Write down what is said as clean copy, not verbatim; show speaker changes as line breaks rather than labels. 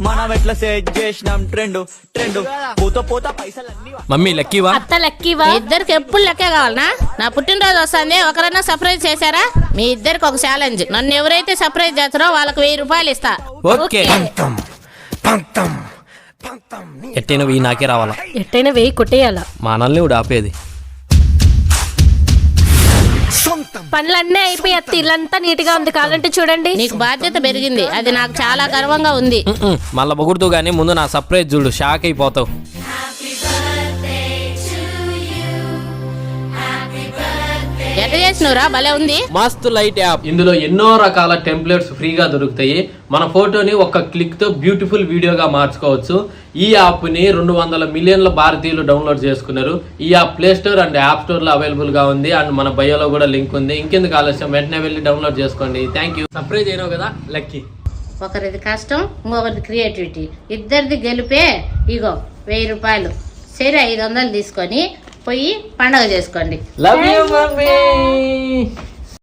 మనం ఎట్లా సెట్ చేసినాం ట్రెండ్ పోతా పోతా పైసలన్నీ
మమ్మీ లక్కీవా?
అత్త లక్కీవా? ఇద్దరికి ఎప్పుడు లెక్కే కావాలనా? నా పుట్టినరోజు వస్తుంది, ఒకరైనా సర్ప్రైజ్ చేశారా? మీ ఇద్దరికి ఒక ఛాలెంజ్, నన్ను ఎవరైతే సర్ప్రైజ్ చేస్తారో వాళ్ళకి 1000 రూపాయలు ఇస్తా.
ఓకే. ఎట్టైనా 1000 నాకే రావాలా?
ఎట్టైనా 1000 కొట్టేయాలా?
మనల్ని కూడా ఆపేది.
పనులన్నీ అయిపోయి అత్త ఇల్లంతా నీట్ గా ఉంది, కావాలంటే చూడండి. నీకు బాధ్యత పెరిగింది, అది నాకు చాలా గర్వంగా ఉంది.
మళ్ళా పొగుడుతూ గానీ ముందు నా సర్ప్రైజ్ చూడు, షాక్ అయిపోతావు.
ఎట్లా చేసినవురా? భలే ఉంది.
మస్తు లైట్ యాప్. ఇందులో ఎన్నో రకాల టెంప్లెట్స్ ఫ్రీగా దొరుకుతాయి. మన ఫోటోని ఒక్క క్లిక్ తో బ్యూటిఫుల్ వీడియోగా మార్చుకోవచ్చు. ఈ యాప్ ని 200 మిలియన్ల భారతీయులు డౌన్లోడ్ చేసుకున్నారు. ఈ app play store and app store లో అవైలబుల్ గా ఉంది. అండ్ మన బయోలో కూడా లింక్ ఉంది. ఇంకెందుకు ఆలస్యం, వెంటనే వెళ్ళి డౌన్లోడ్ చేసుకోండి. Thank you. సర్ప్రైజ్ అయినావు కదా లక్కీ.
ఒకరిది కష్టం, ఇంకొకరిది క్రియేటివిటీ, ఇద్దరిది గెలిపే. ఇగో 1000 రూపాయలు, సరే 500 తీసుకొని పోయి పండగ చేసుకోండి.
Love you mummy.